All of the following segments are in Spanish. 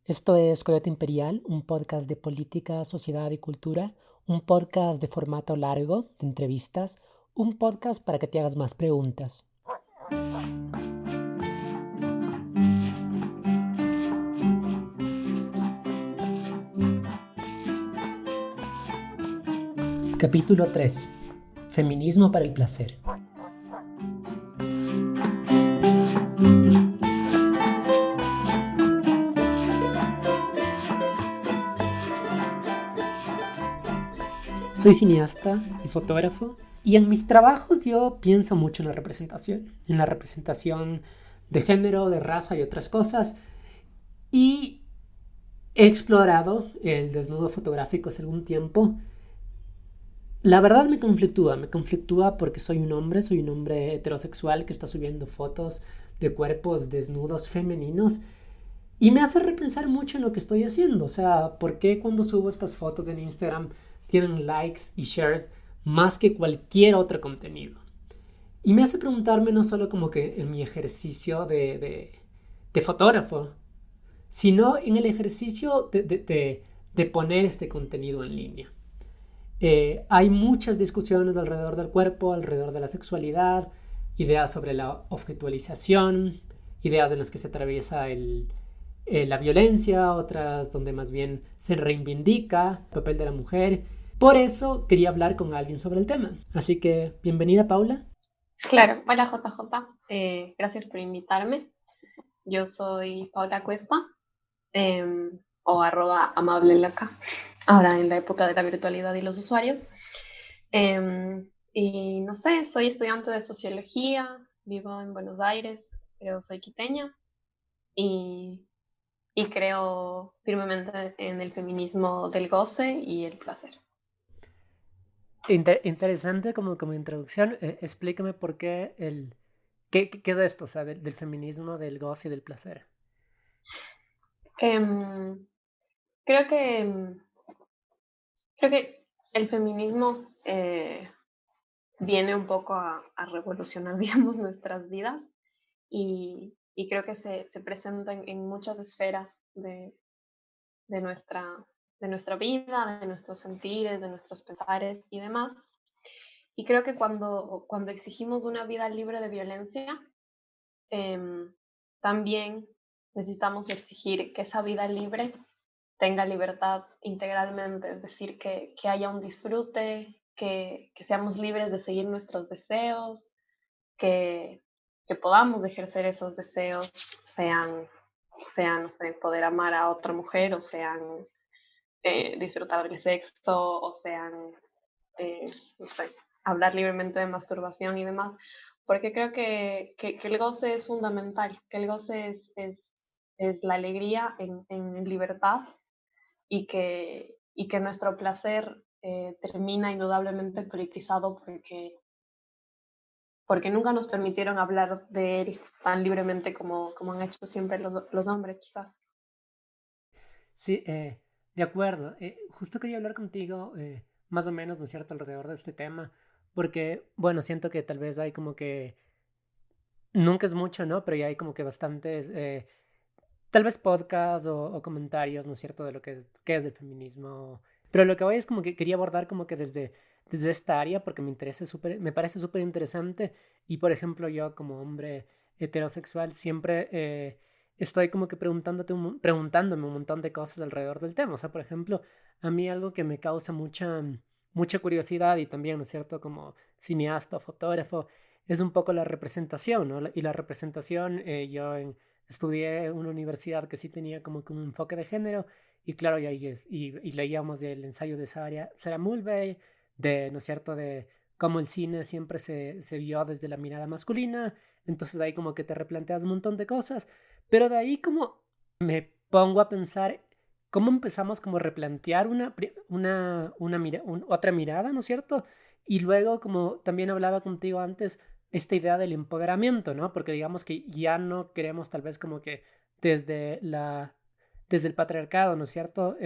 Esto es Coyote Imperial, un podcast de política, sociedad y cultura, un podcast de formato largo, de entrevistas, un podcast para que te hagas más preguntas. Capítulo 3. Feminismo para el placer. Soy cineasta y fotógrafo y en mis trabajos yo pienso mucho en la representación de género, de raza y otras cosas. Y he explorado el desnudo fotográfico hace algún tiempo. La verdad me conflictúa porque soy un hombre heterosexual que está subiendo fotos de cuerpos desnudos femeninos y me hace repensar mucho en lo que estoy haciendo. O sea, ¿por qué cuando subo estas fotos en Instagram tienen likes y shares más que cualquier otro contenido? Y me hace preguntarme no solo como que en mi ejercicio de fotógrafo, sino en el ejercicio de poner este contenido en línea. Hay muchas discusiones alrededor del cuerpo, alrededor de la sexualidad, ideas sobre la objetualización, ideas en las que se atraviesa la violencia, otras donde más bien se reivindica el papel de la mujer. Por eso quería hablar con alguien sobre el tema. Así que, bienvenida, Paula. Claro, hola JJ, gracias por invitarme. Yo soy Paula Cuesta, o @amableloca, ahora en la época de la virtualidad y los usuarios. Y no sé, soy estudiante de sociología, vivo en Buenos Aires, pero soy quiteña y, y creo firmemente en el feminismo del goce y el placer. Interesante como introducción. Explícame por qué ¿qué es esto? O sea, del feminismo, del goce y del placer. Em, creo que, creo que el feminismo viene un poco a revolucionar, digamos, nuestras vidas y creo que se presenta en muchas esferas de, nuestra, de nuestra vida, de nuestros sentires, de nuestros pensares y demás. Y creo que cuando exigimos una vida libre de violencia, em, también necesitamos exigir que esa vida libre tenga libertad integralmente, es decir, que haya un disfrute, que seamos libres de seguir nuestros deseos, que, que podamos ejercer esos deseos, sean, no sé, poder amar a otra mujer, o sean disfrutar del sexo, o sean, no sé, hablar libremente de masturbación y demás, porque creo que el goce es fundamental, que el goce es la alegría en libertad y que nuestro placer termina indudablemente politizado porque nunca nos permitieron hablar de él tan libremente como han hecho siempre los hombres, quizás. Sí, de acuerdo. Justo quería hablar contigo, más o menos, ¿no es cierto?, alrededor de este tema, porque, bueno, siento que tal vez hay como que, nunca es mucho, ¿no? Pero ya hay como que bastantes, tal vez podcasts o comentarios, ¿no es cierto?, de lo qué es el feminismo. Pero lo que voy es como que quería abordar como que desde esta área, porque me parece súper interesante. Y por ejemplo, yo como hombre heterosexual siempre estoy como que preguntándome un montón de cosas alrededor del tema. O sea, por ejemplo, a mí algo que me causa mucha curiosidad y también, ¿no es cierto?, como cineasta, fotógrafo, es un poco la representación, ¿no? Y la representación, estudié en una universidad que sí tenía como que un enfoque de género y claro, y leíamos el ensayo de Sarah Mulvey, ¿no es cierto?, de cómo el cine siempre se vio desde la mirada masculina, entonces ahí como que te replanteas un montón de cosas, pero de ahí como me pongo a pensar cómo empezamos como a replantear otra mirada, ¿no es cierto? Y luego, como también hablaba contigo antes, esta idea del empoderamiento, ¿no? Porque digamos que ya no queremos tal vez como que desde desde el patriarcado, ¿no es cierto?,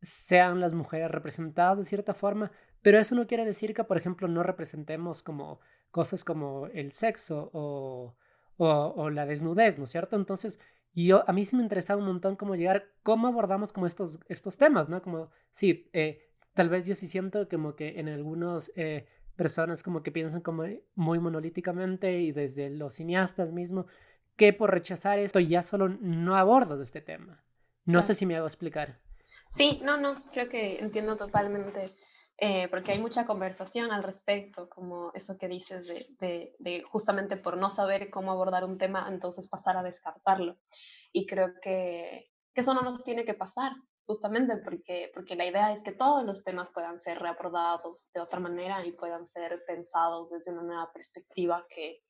sean las mujeres representadas de cierta forma, pero eso no quiere decir que, por ejemplo, no representemos como cosas como el sexo o la desnudez, ¿no es cierto? Entonces, a mí sí me interesaba un montón cómo llegar, cómo abordamos como estos temas, ¿no? Como, sí, tal vez yo sí siento como que en algunas personas como que piensan como muy monolíticamente y desde los cineastas mismo, que por rechazar esto ya solo no abordas este tema. No sé Claro. si me hago explicar. Sí, no, no, creo que entiendo totalmente, porque hay mucha conversación al respecto, como eso que dices de justamente por no saber cómo abordar un tema, entonces pasar a descartarlo. Y creo que eso no nos tiene que pasar, justamente porque la idea es que todos los temas puedan ser reabordados de otra manera y puedan ser pensados desde una nueva perspectiva que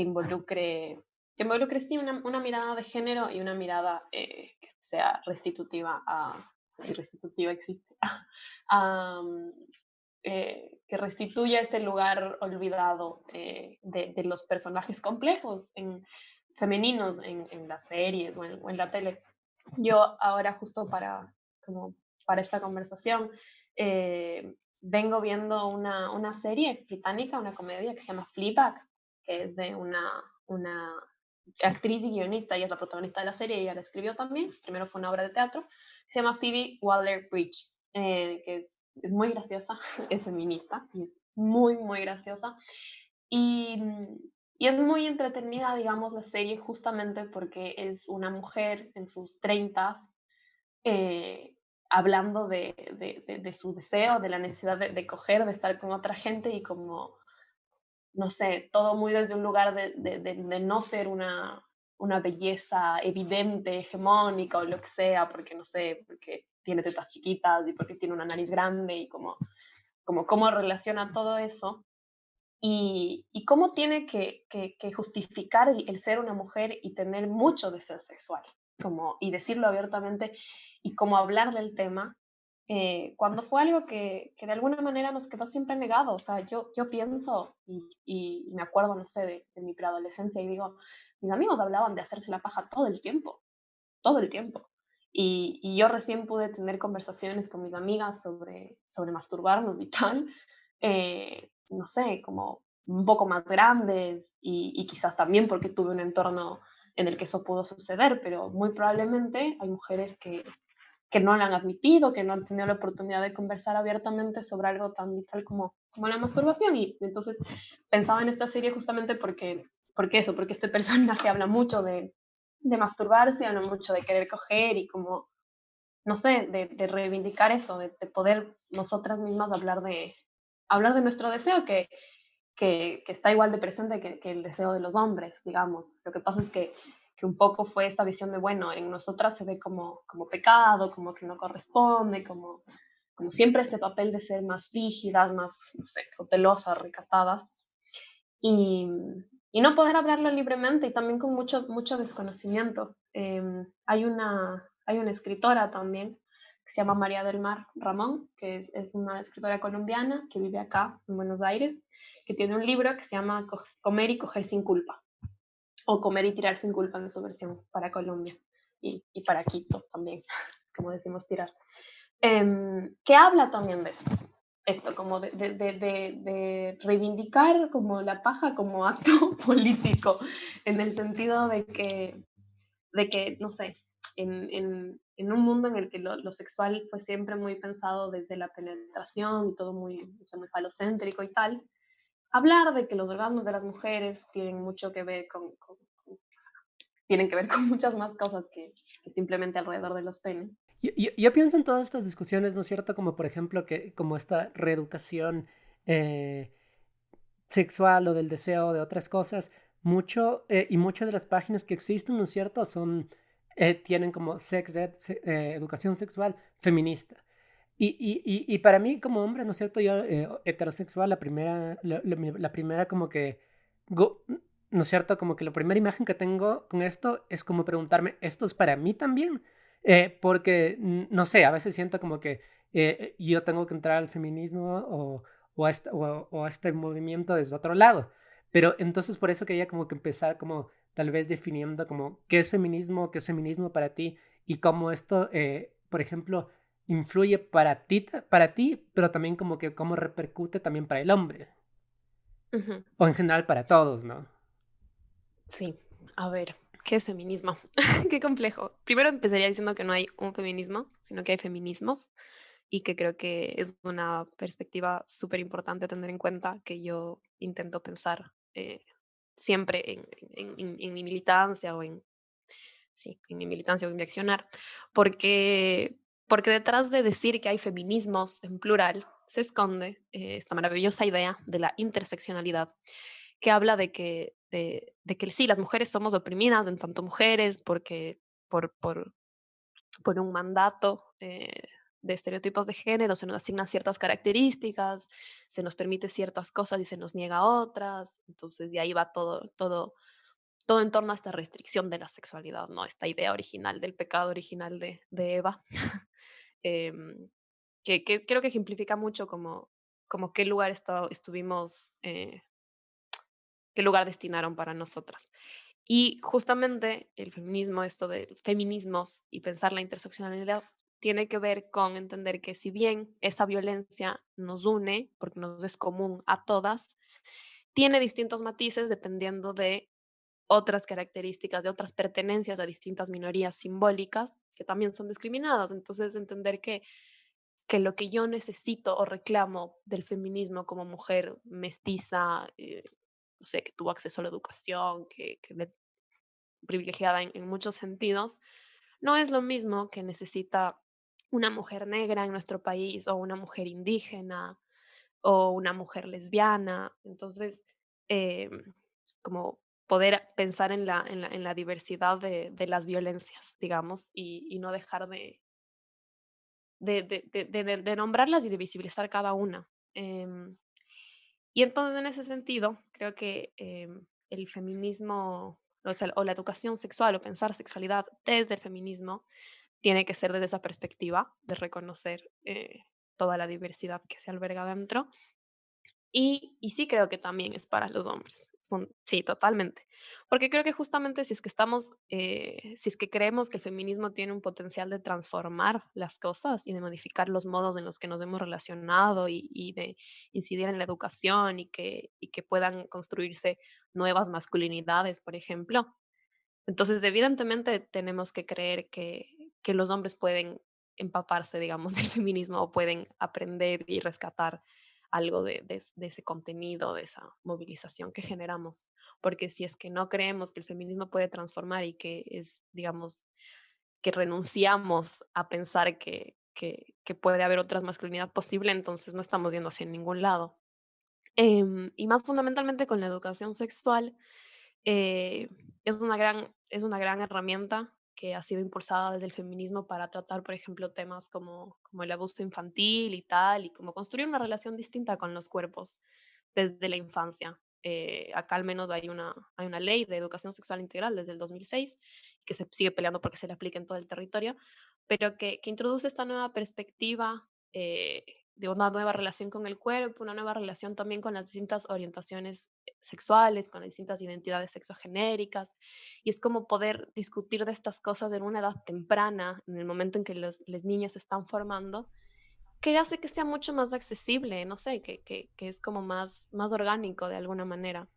involucre, que involucre sí una mirada de género y una mirada que sea restitutiva a, si restitutiva existe, a, que restituya este lugar olvidado de los personajes complejos femeninos en las series o en la tele. Yo ahora justo como para esta conversación vengo viendo una serie británica, una comedia que se llama Fleabag, que es de una actriz y guionista, ella es la protagonista de la serie, ella la escribió también, primero fue una obra de teatro, se llama Phoebe Waller-Bridge, que es muy graciosa, es feminista y es muy, muy graciosa. Y, y es muy entretenida, digamos, la serie justamente porque es una mujer en sus treintas eh, hablando de su deseo, de la necesidad de coger, de estar con otra gente y como, no sé, todo muy desde un lugar de no ser una belleza evidente, hegemónica o lo que sea, porque no sé, porque tiene tetas chiquitas y porque tiene una nariz grande y como cómo relaciona todo eso y cómo tiene que justificar el ser una mujer y tener mucho deseo sexual, como, y decirlo abiertamente y cómo hablar del tema, cuando fue algo que de alguna manera nos quedó siempre negado. O sea, yo pienso y me acuerdo, no sé, de mi preadolescencia y digo, mis amigos hablaban de hacerse la paja todo el tiempo. Y yo recién pude tener conversaciones con mis amigas sobre masturbarnos y tal, no sé, como un poco más grandes y quizás también porque tuve un entorno en el que eso pudo suceder, pero muy probablemente hay mujeres que no lo han admitido, que no han tenido la oportunidad de conversar abiertamente sobre algo tan vital como la masturbación. Y entonces pensaba en esta serie justamente porque eso, porque este personaje habla mucho de masturbarse, habla mucho de querer coger y como, no sé, de reivindicar eso, de poder nosotras mismas hablar de nuestro deseo que está igual de presente que el deseo de los hombres, digamos. Lo que pasa es que un poco fue esta visión de, bueno, en nosotras se ve como pecado, como que no corresponde, como siempre este papel de ser más rígidas, más, no sé, cautelosas, recatadas, y, y no poder hablarlo libremente y también con mucho desconocimiento. Hay una escritora también que se llama María del Mar Ramón, que es una escritora colombiana que vive acá en Buenos Aires, que tiene un libro que se llama Comer y coger sin culpa, o Comer y tirar sin culpa en su versión para Colombia y para Quito también, como decimos tirar, que habla también de esto como de reivindicar como la paja como acto político, en el sentido de que no sé, en un mundo en el que lo sexual fue siempre muy pensado desde la penetración y todo muy, o sea, muy falocéntrico y tal, hablar de que los orgasmos de las mujeres tienen mucho que ver tienen que ver con muchas más cosas que simplemente alrededor de los penes. Yo pienso en todas estas discusiones, ¿no es cierto? Como por ejemplo que como esta reeducación eh, sexual o del deseo de otras cosas, y muchas de las páginas que existen, ¿no es cierto? Tienen como educación sexual feminista. Y para mí como hombre, ¿no es cierto? Yo heterosexual, la primera como que, ¿no es cierto? Como que la primera imagen que tengo con esto es como preguntarme, ¿esto es para mí también? Porque, no sé, a veces siento como que yo tengo que entrar al feminismo o a este movimiento desde otro lado. Pero entonces por eso quería como que empezar como tal vez definiendo como qué es feminismo para ti y cómo esto, por ejemplo, influye para ti, pero también como que cómo repercute también para el hombre, Ujú. o en general para todos, ¿no? Sí, a ver. ¿Qué es feminismo? Qué complejo. Primero empezaría diciendo que no hay un feminismo, sino que hay feminismos y que creo que es una perspectiva súper importante a tener en cuenta que yo intento pensar siempre en mi militancia o sí, en mi militancia o en mi accionar, porque detrás de decir que hay feminismos en plural se esconde esta maravillosa idea de la interseccionalidad que habla de que sí, las mujeres somos oprimidas en tanto mujeres porque por, por, por un mandato de estereotipos de género se nos asignan ciertas características, se nos permite ciertas cosas y se nos niega otras, entonces de ahí va todo en torno a esta restricción de la sexualidad, ¿no? Esta idea original del pecado original de Eva, em, que creo que ejemplifica mucho como qué lugar estuvimos, qué lugar destinaron para nosotras. Y justamente el feminismo, esto de feminismos y pensar la interseccionalidad, tiene que ver con entender que si bien esa violencia nos une, porque nos es común a todas, tiene distintos matices dependiendo de otras características, de otras pertenencias a distintas minorías simbólicas que también son discriminadas. Entonces, entender que lo que yo necesito o reclamo del feminismo como mujer mestiza, no sé, que tuvo acceso a la educación, que privilegiada en muchos sentidos, no es lo mismo que necesita una mujer negra en nuestro país o una mujer indígena o una mujer lesbiana. Entonces, eh, como poder pensar en la diversidad de las violencias, digamos, y no dejar de nombrarlas y de visibilizar cada una. Y entonces, en ese sentido, creo que el feminismo, o sea, o la educación sexual o pensar sexualidad desde el feminismo tiene que ser desde esa perspectiva de reconocer toda la diversidad que se alberga dentro y sí creo que también es para los hombres. Sí, totalmente. Porque creo que justamente si es que si es que creemos que el feminismo tiene un potencial de transformar las cosas y de modificar los modos en los que nos hemos relacionado y de incidir en la educación y que puedan construirse nuevas masculinidades, por ejemplo. Entonces, evidentemente tenemos que creer que los hombres pueden empaparse, digamos, del feminismo o pueden aprender y rescatar algo de ese contenido, de esa movilización que generamos. Porque si es que no creemos que el feminismo puede transformar y que es, digamos, que renunciamos a pensar que puede haber otra masculinidad posible, entonces no estamos yendo hacia ningún lado. Y más fundamentalmente con la educación sexual, eh, es una gran herramienta que ha sido impulsada desde el feminismo para tratar, por ejemplo, temas como el abuso infantil y tal, y como construir una relación distinta con los cuerpos desde la infancia. Acá al menos hay una ley de educación sexual integral desde el 2006 que se sigue peleando porque se le aplique en todo el territorio, pero que introduce esta nueva perspectiva de una nueva relación con el cuerpo, una nueva relación también con las distintas orientaciones sexuales, con las distintas identidades sexogenéricas, y es como poder discutir de estas cosas en una edad temprana, en el momento en que los niños se están formando, que hace que sea mucho más accesible, no sé, que es como más orgánico de alguna manera.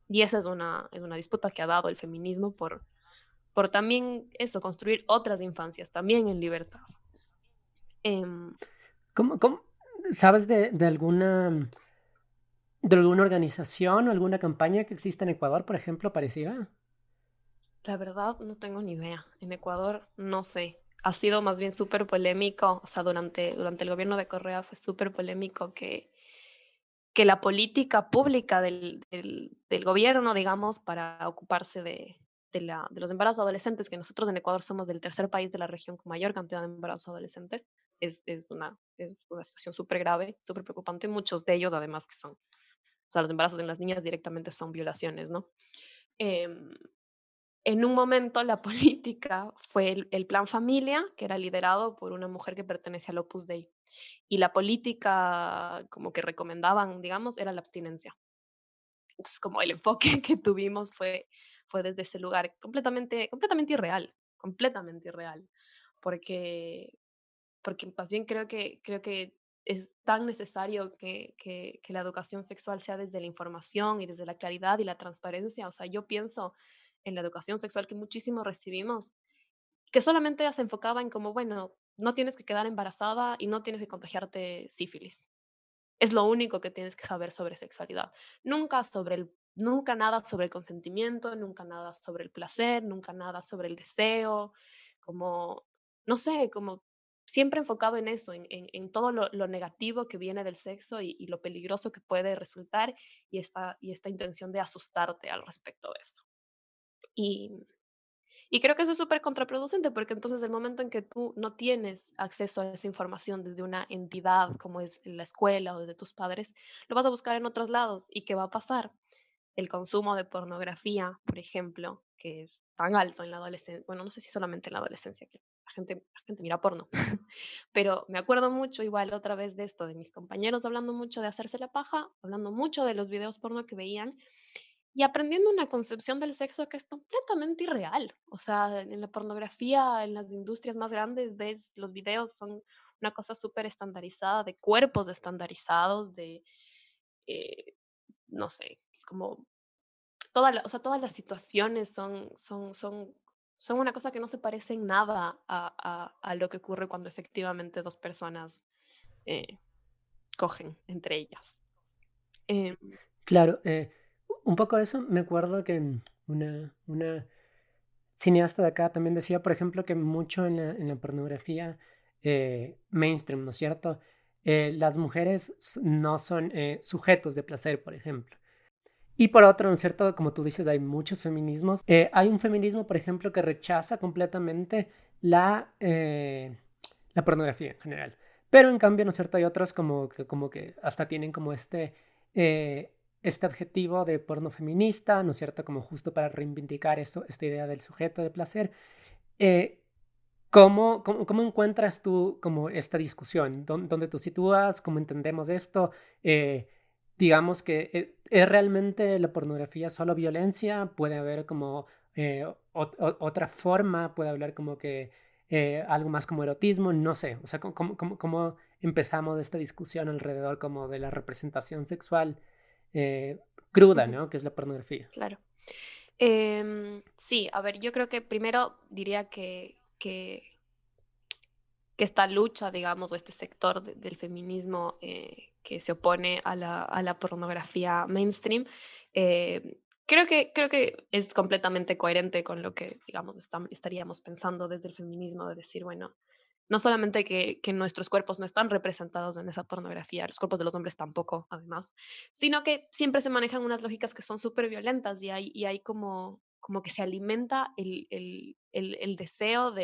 Y esa es una disputa que ha dado el feminismo por también eso, construir otras infancias, también en libertad. Em, ¿Cómo sabes de alguna organización o alguna campaña que exista en Ecuador, por ejemplo, parecida? La verdad, no tengo ni idea. En Ecuador, no sé. Ha sido más bien súper polémico, o sea, durante el gobierno de Correa fue súper polémico que la política pública del gobierno, digamos, para ocuparse de los embarazos adolescentes, que nosotros en Ecuador somos del tercer país de la región con mayor cantidad de embarazos adolescentes, es una situación súper grave, súper preocupante. Muchos de ellos, además, o sea, los embarazos en las niñas directamente son violaciones, ¿no? Em, en un momento la política fue el Plan Familia, que era liderado por una mujer que pertenece al Opus Dei. Y la política como que recomendaban, digamos, era la abstinencia. Entonces, como el enfoque que tuvimos fue desde ese lugar completamente irreal, porque, porque más bien creo que es tan necesario que la educación sexual sea desde la información y desde la claridad y la transparencia. O sea, yo pienso en la educación sexual que muchísimo recibimos, que solamente se enfocaba en como, bueno, no tienes que quedar embarazada y no tienes que contagiarte sífilis. Es lo único que tienes que saber sobre sexualidad. Nunca nada sobre el consentimiento, nunca nada sobre el placer, nunca nada sobre el deseo, como, no sé, como siempre enfocado en eso, en todo lo negativo que viene del sexo y lo peligroso que puede resultar y esta intención de asustarte al respecto de eso. Y y creo que eso es súper contraproducente, porque entonces el momento en que tú no tienes acceso a esa información desde una entidad como es la escuela o desde tus padres, lo vas a buscar en otros lados. ¿Y qué va a pasar? El consumo de pornografía, por ejemplo, que es tan alto en la adolescencia, bueno, no sé si solamente en la adolescencia, que la gente mira porno, pero me acuerdo mucho igual otra vez de esto, de mis compañeros hablando mucho de hacerse la paja, hablando mucho de los videos porno que veían y aprendiendo una concepción del sexo que es completamente irreal. O sea, en la pornografía, en las industrias más grandes, ves los videos son una cosa súper estandarizada, de cuerpos estandarizados, de, eh, no sé, como o sea, todas las situaciones son una cosa que no se parece en nada a lo que ocurre cuando efectivamente dos personas eh, cogen entre ellas. Em, Claro, un poco de eso me acuerdo que una cineasta de acá también decía, por ejemplo, que mucho en la pornografía mainstream, ¿no es cierto? Las mujeres no son sujetos de placer, por ejemplo. Y por otro, ¿no es cierto? Como tú dices, hay muchos feminismos. Hay un feminismo, por ejemplo, que rechaza completamente la pornografía en general. Pero en cambio, ¿no es cierto? Hay otros como que hasta tienen como eh, este adjetivo de porno feminista, ¿no es cierto? Como justo para reivindicar eso, esta idea del sujeto de placer. Eh, ¿Cómo encuentras tú como esta discusión? ¿Dónde tú sitúas? ¿Cómo entendemos esto? Digamos que ¿es realmente la pornografía solo violencia? ¿Puede haber como otra forma? ¿Puede hablar como que algo más como erotismo? No sé. O sea, ¿cómo empezamos esta discusión alrededor como de la representación sexual eh, cruda, Ujú, ¿no? Que es la pornografía. claro. Sí, a ver, yo creo que primero diría que esta lucha, digamos, o este sector del feminismo que se opone a la pornografía mainstream, creo que es completamente coherente con lo que, digamos, estaríamos pensando desde el feminismo, de decir, bueno, no solamente que nuestros cuerpos no están representados en esa pornografía, los cuerpos de los hombres tampoco, además, sino que siempre se manejan unas lógicas que son súper violentas y hay como, como que se alimenta el deseo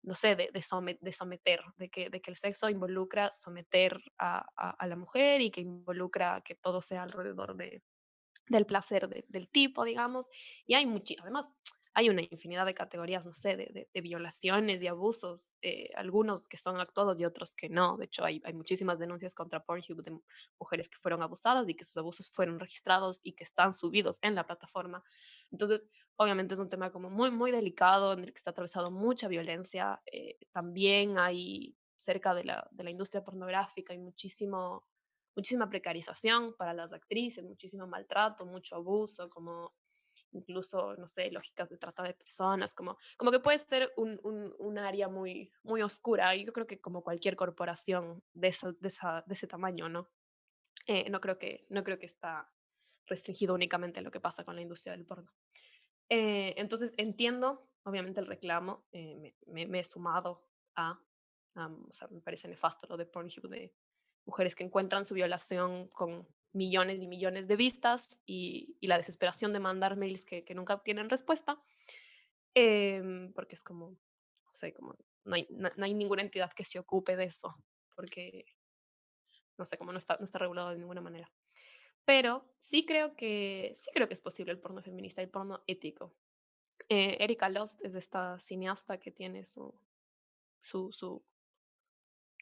no sé, de someter, de que el sexo involucra someter a la mujer y que involucra que todo sea alrededor del placer del tipo, digamos. Y hay además, hay una infinidad de categorías, no sé, de violaciones y abusos, algunos que son actuados y otros que no. De hecho, hay muchísimas denuncias contra Pornhub de mujeres que fueron abusadas y que sus abusos fueron registrados y que están subidos en la plataforma. Entonces, obviamente es un tema como muy, muy delicado, en el que está atravesado mucha violencia. También hay cerca de la industria pornográfica, hay muchísima precarización para las actrices, muchísimo maltrato, mucho abuso, como incluso, no sé, lógicas de trata de personas, como que puede ser un área muy, muy oscura. Y yo creo que como cualquier corporación de ese tamaño, ¿no? No creo que está restringido únicamente a lo que pasa con la industria del porno. Entonces entiendo, obviamente, el reclamo, me he sumado a, o sea, me parece nefasto lo de Pornhub, de mujeres que encuentran su violación con millones y millones de vistas y la desesperación de mandar mails que nunca tienen respuesta, porque es como, no sé, como no hay ninguna entidad que se ocupe de eso, porque, no sé, como no está regulado de ninguna manera. Pero sí creo que es posible el porno feminista, el porno ético. Erika Lost es esta cineasta que tiene su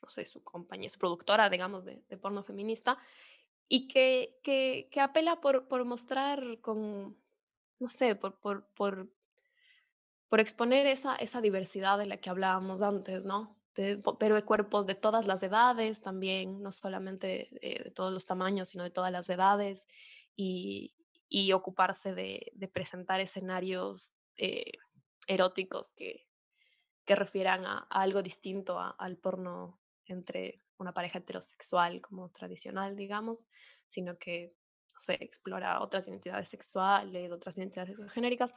no sé, su compañía, su productora, digamos, de porno feminista, y que apela por mostrar con, no sé, por exponer esa diversidad de la que hablábamos antes, ¿no? Pero de cuerpos de todas las edades también, no solamente de todos los tamaños, sino de todas las edades, y ocuparse de presentar escenarios eróticos que refieran a algo distinto al porno entre una pareja heterosexual como tradicional, digamos, sino que se explora otras identidades sexuales, otras identidades sexogenéricas.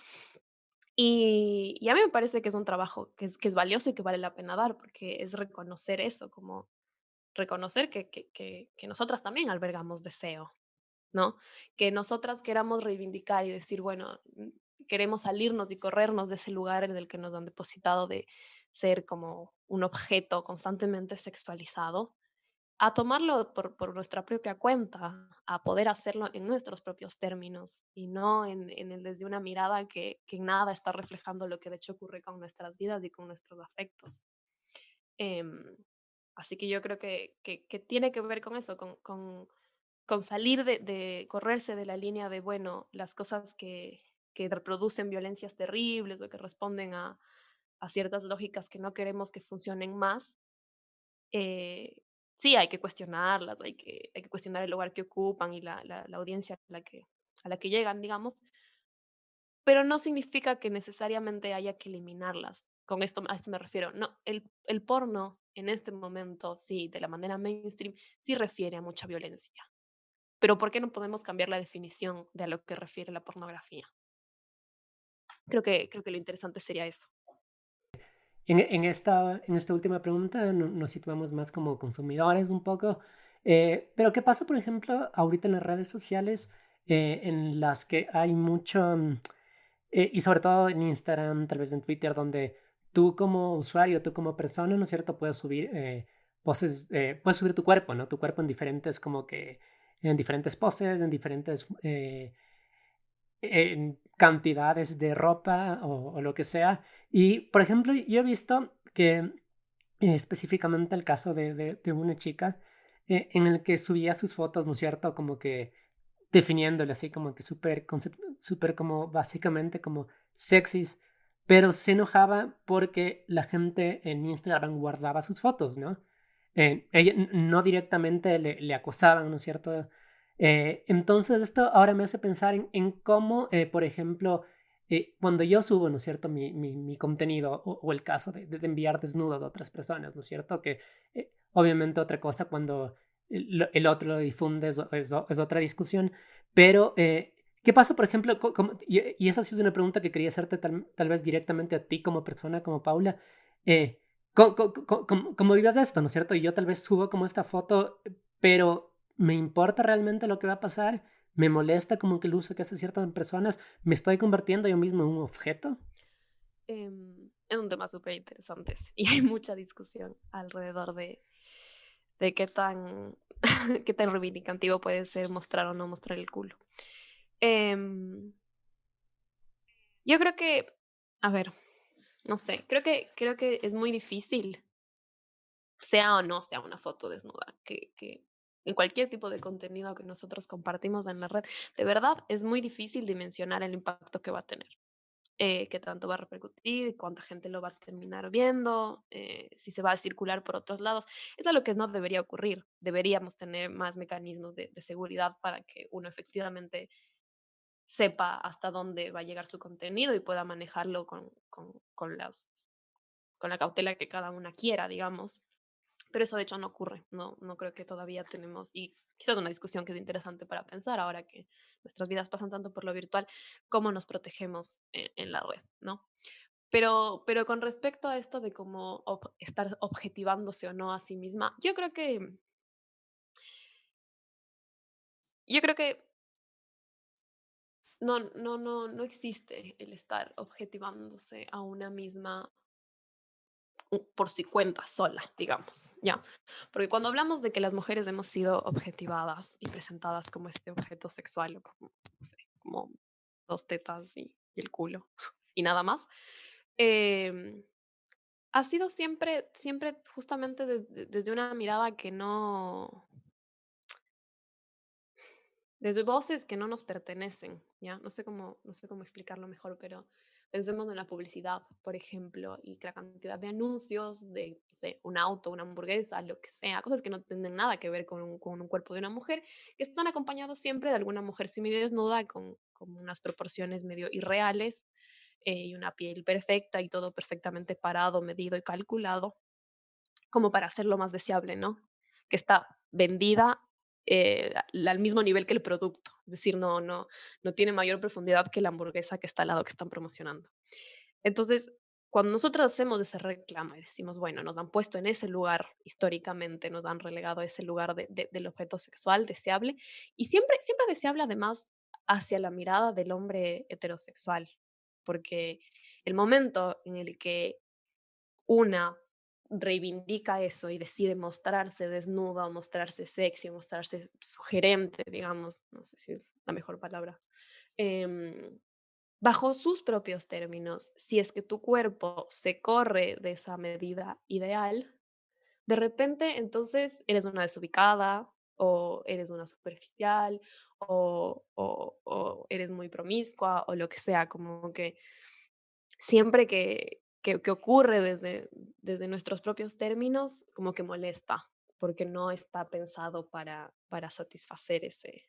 Y a mí me parece que es un trabajo que es valioso y que vale la pena dar, porque es reconocer eso, como reconocer que nosotras también albergamos deseo, ¿no? Que nosotras queramos reivindicar y decir, bueno, queremos salirnos y corrernos de ese lugar en el que nos han depositado de ser como un objeto constantemente sexualizado, a tomarlo por nuestra propia cuenta, a poder hacerlo en nuestros propios términos y no en el desde una mirada que en nada está reflejando lo que de hecho ocurre con nuestras vidas y con nuestros afectos. Em, Así que yo creo que tiene que ver con eso, con salir de correrse de la línea de, bueno, las cosas que reproducen violencias terribles o que responden a ciertas lógicas que no queremos que funcionen más. eh, sí, hay que cuestionarlas, hay que cuestionar el lugar que ocupan y la audiencia a la que llegan, digamos, pero no significa que necesariamente haya que eliminarlas. Con esto, a esto me refiero. No, el porno en este momento, sí, de la manera mainstream, sí refiere a mucha violencia. Pero ¿por qué no podemos cambiar la definición de a lo que refiere la pornografía? Creo que lo interesante sería eso. En esta última pregunta nos situamos más como consumidores un poco, pero ¿qué pasa, por ejemplo, ahorita en las redes sociales en las que hay mucho, y sobre todo en Instagram, tal vez en Twitter, donde tú como usuario, tú como persona, ¿no es cierto?, puedes subir poses, puedes subir tu cuerpo, ¿no? Tu cuerpo en diferentes, como que, en diferentes poses, en diferentes en cantidades de ropa o lo que sea. Y, por ejemplo, yo he visto que específicamente el caso de una chica en el que subía sus fotos, ¿no es cierto? Como que definiéndole así como que súper, súper como básicamente como sexys, pero se enojaba porque la gente en Instagram guardaba sus fotos, ¿no? Ella no directamente le acosaban, ¿no es cierto? Entonces esto ahora me hace pensar en cómo, por ejemplo, cuando yo subo, ¿no es cierto?, mi contenido o el caso de enviar desnudos a otras personas, ¿no es cierto? Que obviamente otra cosa cuando el otro lo difunde es otra discusión, pero ¿qué pasa, por ejemplo? Y esa sí es una pregunta que quería hacerte tal vez directamente a ti como persona, como Paula. Eh, ¿Cómo vives esto, no es cierto? Y yo tal vez subo como esta foto, pero ¿me importa realmente lo que va a pasar? ¿Me molesta como que el uso que hacen ciertas personas? ¿Me estoy convirtiendo yo mismo en un objeto? Es un tema súper interesante y hay mucha discusión alrededor de qué tan, qué tan reivindicativo puede ser mostrar o no mostrar el culo. Em, yo creo que, a ver, no sé, creo que es muy difícil, sea o no sea una foto desnuda, que en cualquier tipo de contenido que nosotros compartimos en la red, de verdad es muy difícil dimensionar el impacto que va a tener. Qué tanto va a repercutir, cuánta gente lo va a terminar viendo, si se va a circular por otros lados. Es algo que no debería ocurrir. Deberíamos tener más mecanismos de seguridad para que uno efectivamente sepa hasta dónde va a llegar su contenido y pueda manejarlo con la cautela que cada una quiera, digamos. Pero eso de hecho no ocurre, no creo que todavía tenemos, y quizás una discusión que es interesante para pensar ahora que nuestras vidas pasan tanto por lo virtual, cómo nos protegemos en la red, ¿no? Pero con respecto a esto de cómo estar objetivándose o no a sí misma, yo creo que no existe el estar objetivándose a una misma por su cuenta sola, digamos, ¿ya? Porque cuando hablamos de que las mujeres hemos sido objetivadas y presentadas como este objeto sexual o como, no sé, como dos tetas y el culo y nada más, em, ha sido siempre justamente desde una mirada que no, desde voces que no nos pertenecen, ¿ya? No sé cómo explicarlo mejor, pero Pensemos en la publicidad, por ejemplo, y que la cantidad de anuncios de, no sé, un auto, una hamburguesa, lo que sea, cosas que no tienen nada que ver con un cuerpo de una mujer, que están acompañados siempre de alguna mujer semidesnuda con unas proporciones medio irreales y una piel perfecta y todo perfectamente parado, medido y calculado, como para hacerlo más deseable, ¿no? Que está vendida al mismo nivel que el producto, es decir, no tiene mayor profundidad que la hamburguesa que está al lado que están promocionando. Entonces, cuando nosotros hacemos ese reclamo y decimos, bueno, nos han puesto en ese lugar históricamente, nos han relegado a ese lugar del objeto sexual deseable, y siempre deseable además hacia la mirada del hombre heterosexual, porque el momento en el que una reivindica eso y decide mostrarse desnuda o mostrarse sexy o mostrarse sugerente, digamos, no sé si es la mejor palabra, em, bajo sus propios términos, si es que tu cuerpo se corre de esa medida ideal, de repente entonces eres una desubicada o eres una superficial o eres muy promiscua o lo que sea, como que siempre que ocurre desde nuestros propios términos, como que molesta, porque no está pensado para satisfacer ese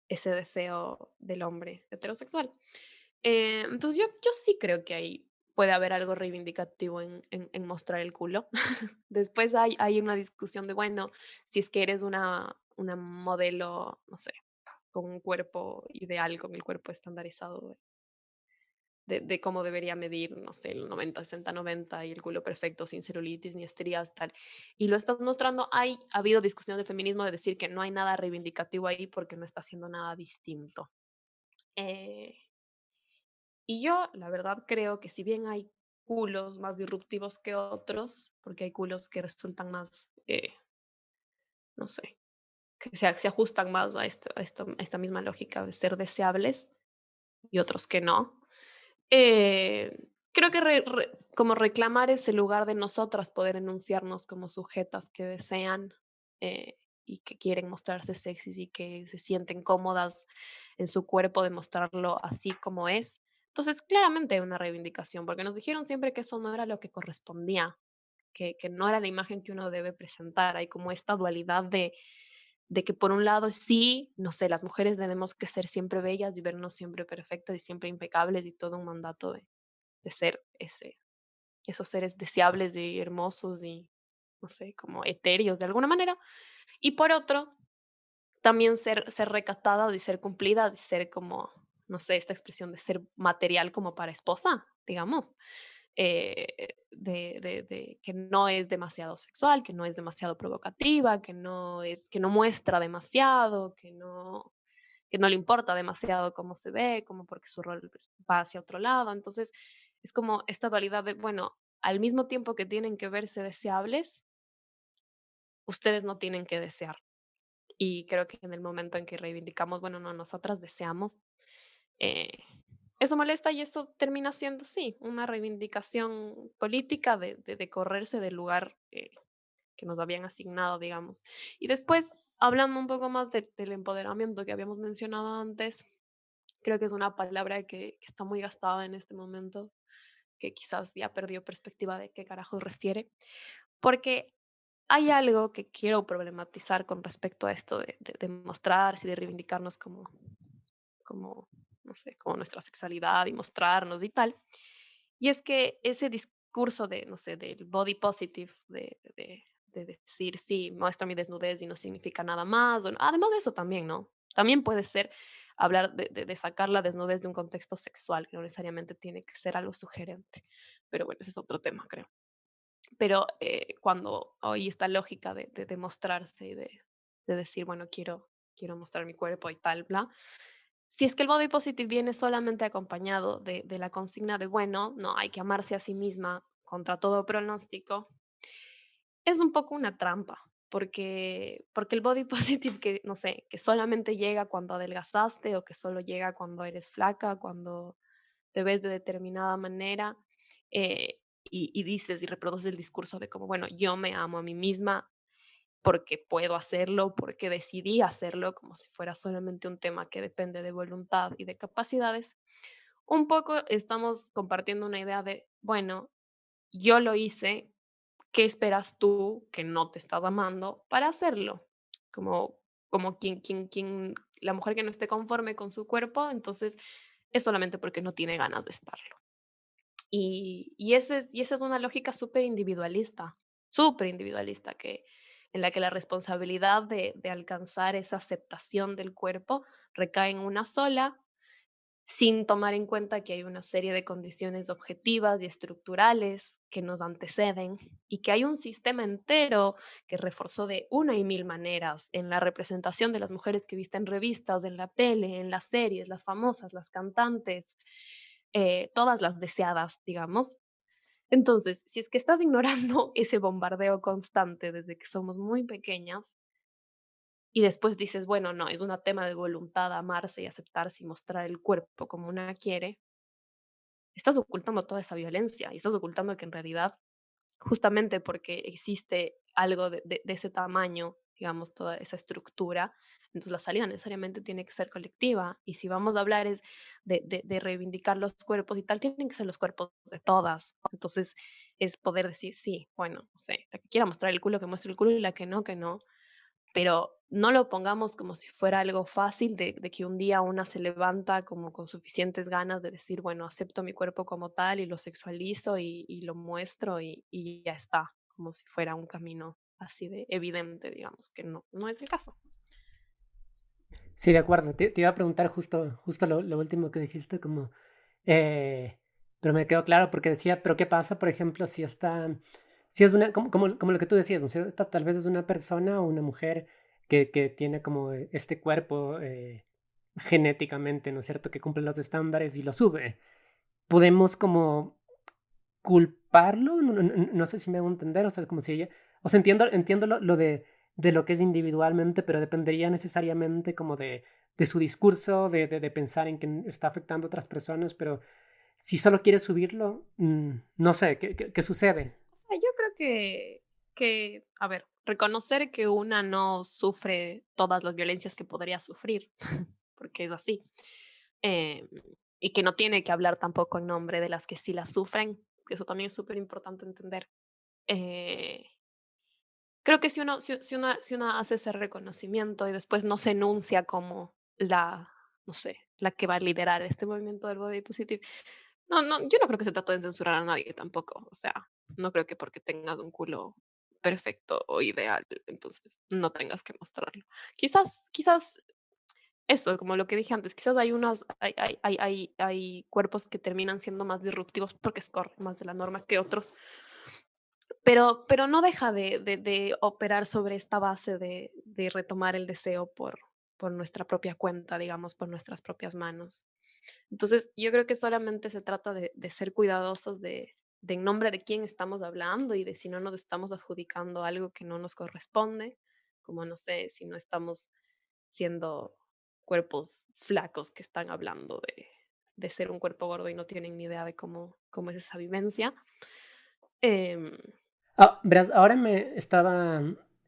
deseo del hombre heterosexual. Entonces yo sí creo que ahí puede haber algo reivindicativo en mostrar el culo. Después hay una discusión de, bueno, si es que eres una modelo, no sé, con un cuerpo ideal, con el cuerpo estandarizado de cómo debería medir, no sé, el 90, 60, 90 y el culo perfecto, sin celulitis ni estrías, tal. Y lo estás mostrando, ha habido discusión del feminismo de decir que no hay nada reivindicativo ahí porque no está haciendo nada distinto. Eh, y yo, la verdad, creo que si bien hay culos más disruptivos que otros, porque hay culos que resultan más, no sé, que se ajustan más a esta misma lógica de ser deseables y otros que no. Creo que como reclamar ese lugar de nosotras poder enunciarnos como sujetas que desean y que quieren mostrarse sexys y que se sienten cómodas en su cuerpo de mostrarlo así como es. Entonces, claramente hay una reivindicación, porque nos dijeron siempre que eso no era lo que correspondía, que no era la imagen que uno debe presentar. Hay como esta dualidad de que por un lado sí, no sé, las mujeres tenemos que ser siempre bellas y vernos siempre perfectas y siempre impecables y todo un mandato de ser esos seres deseables y hermosos y, no sé, como etéreos de alguna manera. Y por otro, también ser recatadas y ser cumplidas y ser como, no sé, esta expresión de ser material como para esposa, digamos, de que no es demasiado sexual, que no es demasiado provocativa, que no muestra demasiado, que no le importa demasiado cómo se ve, como porque su rol pues, va hacia otro lado. Entonces, es como esta dualidad de, bueno, al mismo tiempo que tienen que verse deseables, ustedes no tienen que desear. Y creo que en el momento en que reivindicamos, bueno, no, nosotras deseamos, eh, eso molesta y eso termina siendo, sí, una reivindicación política de correrse del lugar que nos habían asignado, digamos. Y después, hablando un poco más del empoderamiento que habíamos mencionado antes, creo que es una palabra que está muy gastada en este momento, que quizás ya perdió perspectiva de qué carajo refiere, porque hay algo que quiero problematizar con respecto a esto de mostrarse y de reivindicarnos como, no sé, como nuestra sexualidad y mostrarnos y tal. Y es que ese discurso de, no sé, del body positive, de decir, sí, muestra mi desnudez y no significa nada más, o además de eso también, ¿no? También puede ser hablar de sacar la desnudez de un contexto sexual, que no necesariamente tiene que ser algo sugerente. Pero bueno, ese es otro tema, creo. Pero cuando hay esta lógica de mostrarse y de decir, bueno, quiero mostrar mi cuerpo y tal, bla, si es que el body positive viene solamente acompañado de la consigna de, bueno, no, hay que amarse a sí misma contra todo pronóstico, es un poco una trampa, porque el body positive que, no sé, que solamente llega cuando adelgazaste o que solo llega cuando eres flaca, cuando te ves de determinada manera y dices y reproduces el discurso de como, bueno, yo me amo a mí misma porque puedo hacerlo, porque decidí hacerlo, como si fuera solamente un tema que depende de voluntad y de capacidades, un poco estamos compartiendo una idea de, bueno, yo lo hice, ¿qué esperas tú que no te estás amando para hacerlo? Como, como la mujer que no esté conforme con su cuerpo, entonces es solamente porque no tiene ganas de estarlo. Y esa es una lógica súper individualista, en la que la responsabilidad de alcanzar esa aceptación del cuerpo recae en una sola, sin tomar en cuenta que hay una serie de condiciones objetivas y estructurales que nos anteceden y que hay un sistema entero que reforzó de una y mil maneras en la representación de las mujeres que visten revistas, en la tele, en las series, las famosas, las cantantes, todas las deseadas, digamos. Entonces, si es que estás ignorando ese bombardeo constante desde que somos muy pequeñas, y después dices, bueno, no, es un tema de voluntad amarse y aceptarse y mostrar el cuerpo como una quiere, estás ocultando toda esa violencia y estás ocultando que en realidad, justamente porque existe algo de ese tamaño, digamos, toda esa estructura, entonces la salida necesariamente tiene que ser colectiva. Y si vamos a hablar es de reivindicar los cuerpos y tal, tienen que ser los cuerpos de todas. Entonces es poder decir, sí, bueno, no sé, la que quiera mostrar el culo, que muestre el culo y la que no, pero no lo pongamos como si fuera algo fácil de que un día una se levanta como con suficientes ganas de decir, bueno, acepto mi cuerpo como tal y lo sexualizo y lo muestro y ya está, como si fuera un camino así de evidente, digamos, que no, no es el caso. Sí, de acuerdo. Te iba a preguntar justo lo último que dijiste, como, eh, pero me quedó claro porque decía, pero ¿qué pasa, por ejemplo, si está, si es una, como lo que tú decías, ¿no es cierto? Tal vez es una persona o una mujer que tiene como este cuerpo genéticamente, ¿no es cierto? Que cumple los estándares y lo sube. Podemos como culparlo, no sé si me hago entender, o sea, como si ella, o sea, entiendo de lo que es individualmente, pero dependería necesariamente como de su discurso, de pensar en que está afectando a otras personas, pero si solo quiere subirlo, no sé, ¿qué sucede? O sea, yo creo a ver, reconocer que una no sufre todas las violencias que podría sufrir, porque es así, em, y que no tiene que hablar tampoco en nombre de las que sí las sufren, que eso también es súper importante entender. Eh, Creo que si una hace ese reconocimiento y después no se enuncia como no sé, la que va a liderar este movimiento del body positive, no, yo no creo que se trate de censurar a nadie tampoco, o sea, no creo que porque tengas un culo perfecto o ideal, entonces no tengas que mostrarlo. Quizás eso, como lo que dije antes, quizás hay cuerpos que terminan siendo más disruptivos porque escorren más de la norma que otros, pero no deja de operar sobre esta base de retomar el deseo por nuestra propia cuenta, digamos, por nuestras propias manos. Entonces, yo creo que solamente se trata de ser cuidadosos de en nombre de quién estamos hablando y de si no nos estamos adjudicando algo que no nos corresponde, como no sé, si no estamos siendo cuerpos flacos que están hablando de ser un cuerpo gordo y no tienen ni idea de cómo es esa vivencia. Em, Ah, verás, ahora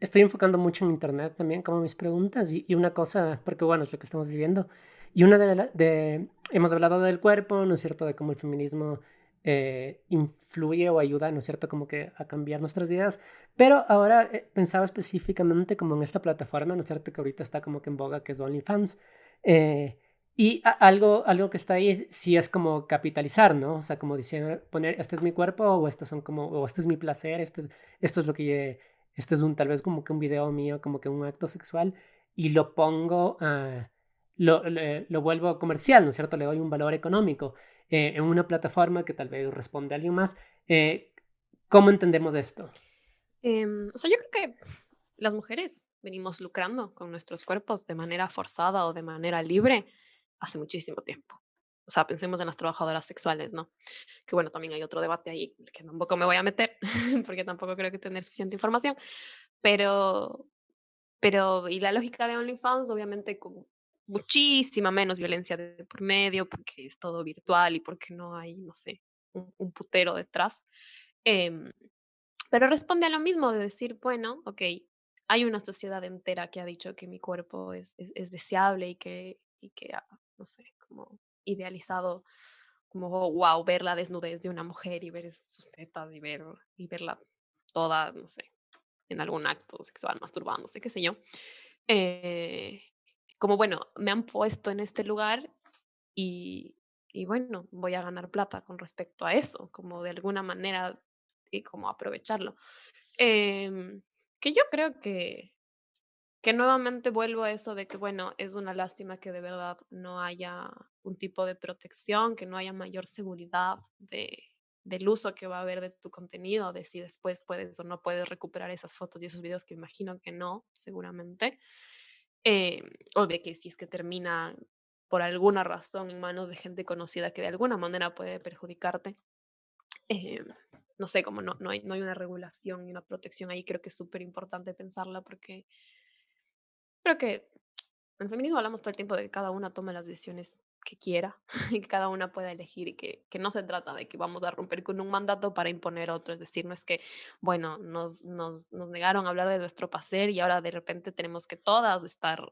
estoy enfocando mucho en internet también, como mis preguntas, y una cosa, porque bueno, es lo que estamos viviendo, y una hemos hablado del cuerpo, ¿no es cierto?, de cómo el feminismo influye o ayuda, ¿no es cierto?, como que a cambiar nuestras vidas, pero ahora pensaba específicamente como en esta plataforma, ¿no es cierto?, que ahorita está como que en boga, que es OnlyFans, eh, y algo que está ahí sí es como capitalizar, ¿no? O sea, como diciendo, poner, este es mi cuerpo, o estos son como, o este es mi placer, esto es lo que, esto es tal vez como que un video mío, como que un acto sexual, y lo pongo, lo vuelvo comercial, ¿no es cierto? Le doy un valor económico en una plataforma que tal vez responde a alguien más. Eh, ¿Cómo entendemos esto? o sea, yo creo que las mujeres venimos lucrando con nuestros cuerpos de manera forzada o de manera libre hace muchísimo tiempo. O sea, pensemos en las trabajadoras sexuales, ¿no? Que bueno, también hay otro debate ahí que tampoco me voy a meter, porque tampoco creo que tener suficiente información, pero, y la lógica de OnlyFans, obviamente con muchísima menos violencia de por medio, porque es todo virtual y porque no hay, no sé, un putero detrás. Em, pero responde a lo mismo de decir, bueno, ok, hay una sociedad entera que ha dicho que mi cuerpo es deseable y que ha, no sé, como idealizado como, wow, ver la desnudez de una mujer y ver sus tetas y verla toda, no sé, en algún acto sexual, masturbándose, qué sé yo. Eh, como bueno, me han puesto en este lugar y, y bueno, voy a ganar plata con respecto a eso, como de alguna manera y como aprovecharlo. Em, que yo creo que nuevamente vuelvo a eso de que, bueno, es una lástima que de verdad no haya un tipo de protección, que no haya mayor seguridad del uso que va a haber de tu contenido, de si después puedes o no puedes recuperar esas fotos y esos videos, que imagino que no, seguramente, eh, o de que si es que termina por alguna razón en manos de gente conocida que de alguna manera puede perjudicarte. eh, no sé, como no hay una regulación y una protección ahí, creo que es súper importante pensarla porque creo que en feminismo hablamos todo el tiempo de que cada una tome las decisiones que quiera y que cada una pueda elegir y que no se trata de que vamos a romper con un mandato para imponer otro. Es decir, no es que, bueno, nos negaron a hablar de nuestro placer y ahora de repente tenemos que todas estar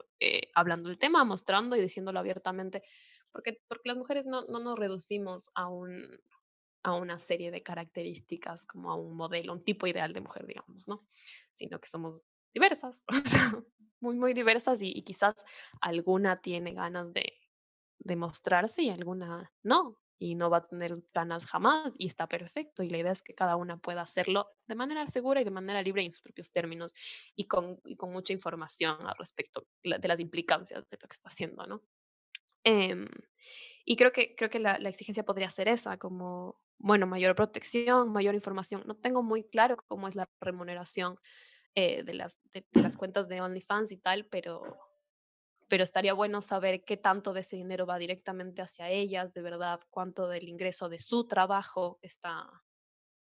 hablando del tema, mostrando y diciéndolo abiertamente, porque las mujeres no nos reducimos a una serie de características, como a un modelo, un tipo ideal de mujer, digamos, ¿no? Sino que somos diversas, o sea, muy, muy diversas y quizás alguna tiene ganas de mostrarse y alguna no, y no va a tener ganas jamás y está perfecto. Y la idea es que cada una pueda hacerlo de manera segura y de manera libre y en sus propios términos y con mucha información al respecto de las implicancias de lo que está haciendo, ¿no? Em, y creo que la exigencia podría ser esa, como, bueno, mayor protección, mayor información. No tengo muy claro cómo es la remuneración de las cuentas de OnlyFans y tal, pero estaría bueno saber qué tanto de ese dinero va directamente hacia ellas, de verdad, cuánto del ingreso de su trabajo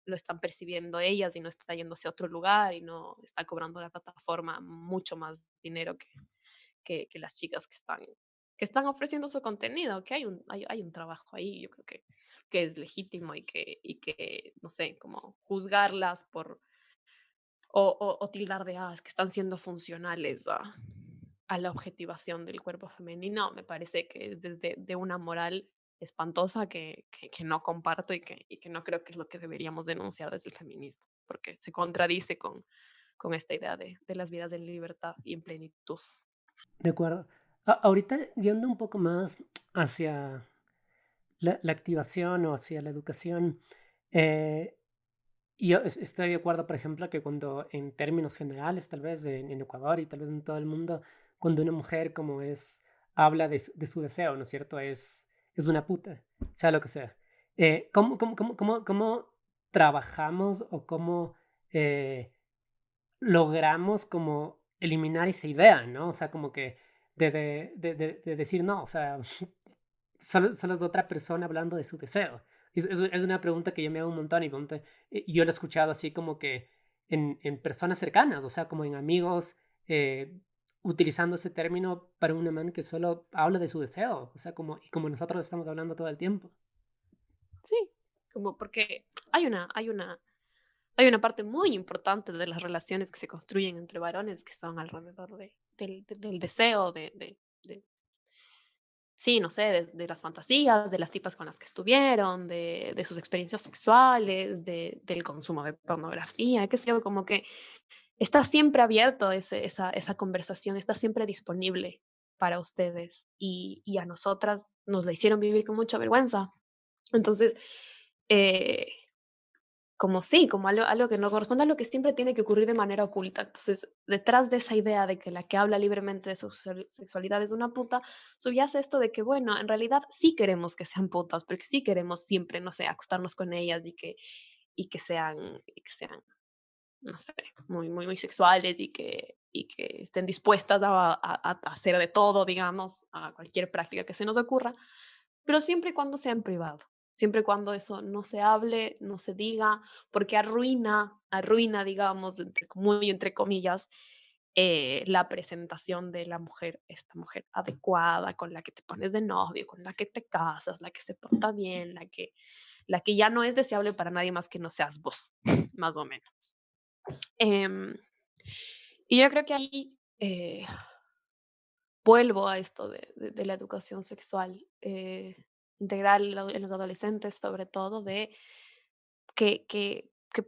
lo están percibiendo ellas y no está yéndose a otro lugar y no está cobrando la plataforma mucho más dinero que las chicas que están ofreciendo su contenido, que hay un trabajo ahí, yo creo que es legítimo y que, no sé, como juzgarlas o tildar de, es que están siendo funcionales a la objetivación del cuerpo femenino, me parece que es desde de una moral espantosa que no comparto y que no creo que es lo que deberíamos denunciar desde el feminismo, porque se contradice con esta idea de las vidas en libertad y en plenitud. De acuerdo. Ahorita yendo un poco más hacia la activación o hacia la educación, eh, yo estoy de acuerdo, por ejemplo, que cuando en términos generales, tal vez en Ecuador y tal vez en todo el mundo, cuando una mujer como es, habla de su deseo, ¿no es cierto? Es una puta, sea lo que sea. ¿Cómo trabajamos o cómo eh, logramos como eliminar esa idea, ¿no? O sea, como que de decir no, o sea, solo es otra persona hablando de su deseo. Es una pregunta que yo me hago un montón y yo lo he escuchado así como que en personas cercanas, o sea, como en amigos, utilizando ese término para una man que solo habla de su deseo, o sea, y como nosotros estamos hablando todo el tiempo. Sí, como porque hay una parte muy importante de las relaciones que se construyen entre varones que son alrededor del deseo, sí, no sé, de las fantasías, de las tipas con las que estuvieron, de sus experiencias sexuales, del consumo de pornografía, qué sé yo, como que está siempre abierto esa conversación, está siempre disponible para ustedes y a nosotras nos la hicieron vivir con mucha vergüenza. Entonces, eh, como sí, como algo que no corresponde a lo que siempre tiene que ocurrir de manera oculta. Entonces, detrás de esa idea de que la que habla libremente de su sexualidad es una puta, subyace esto de que, bueno, en realidad sí queremos que sean putas, porque sí queremos siempre, no sé, acostarnos con ellas y que sean, no sé, muy, muy, muy sexuales y que estén dispuestas a hacer de todo, digamos, a cualquier práctica que se nos ocurra, pero siempre y cuando sea en privado, siempre y cuando eso no se hable, no se diga, porque arruina, digamos, muy entre comillas, la presentación de la mujer, esta mujer adecuada, con la que te pones de novio, con la que te casas, la que se porta bien, la que ya no es deseable para nadie más que no seas vos, más o menos. Em, y yo creo que ahí vuelvo a esto de la educación sexual. integral en los adolescentes, sobre todo, de que